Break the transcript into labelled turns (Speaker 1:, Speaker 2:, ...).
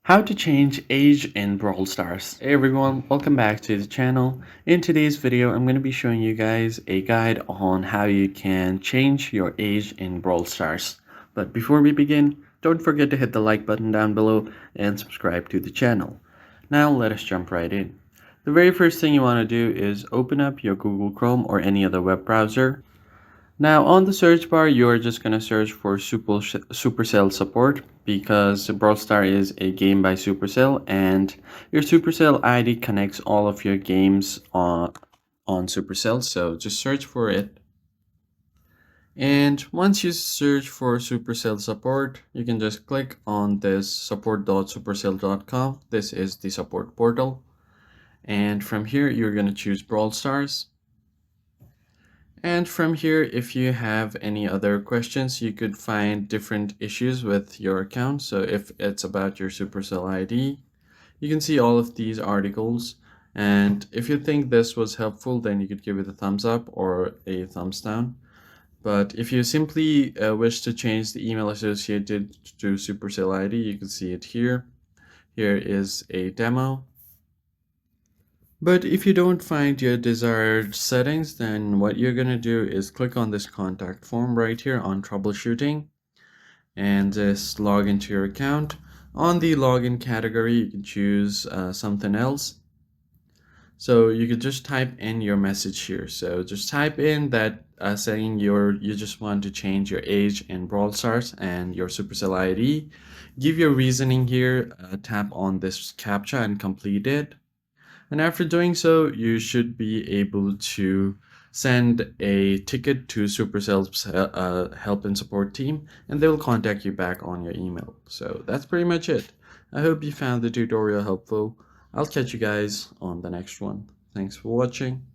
Speaker 1: How to change age in Brawl Stars. Hey everyone, welcome back to the channel. In today's video, I'm going to be showing you guys a guide on how you can change your age in Brawl Stars. But before we begin, don't forget to hit the like button down below and subscribe to the channel. Now let us jump right in. The very first thing you want to do is open up your Google Chrome or any other web browser. Now on the search bar, you're just going to search for Supercell support because Brawl Star is a game by Supercell and your Supercell ID connects all of your games on Supercell. So just search for it. And once you search for Supercell support, you can just click on this support.supercell.com. This is the support portal. And from here, you're going to choose Brawl Stars. And from here, if you have any other questions, you could find different issues with your account. So if it's about your Supercell ID, you can see all of these articles. And if you think this was helpful, then you could give it a thumbs up or a thumbs down. But if you simply wish to change the email associated to Supercell ID, you can see it here. Here is a demo. But if you don't find your desired settings, then what you're going to do is click on this contact form right here on troubleshooting and just log into your account. On the login category, you can choose something else. So you could just type in your message here. So just type in that saying you just want to change your age in Brawl Stars and your Supercell ID. Give your reasoning here, tap on this CAPTCHA and complete it. And after doing so, you should be able to send a ticket to Supercell's help and support team, and they will contact you back on your email. So that's pretty much it. I hope you found the tutorial helpful. I'll catch you guys on the next one. Thanks for watching.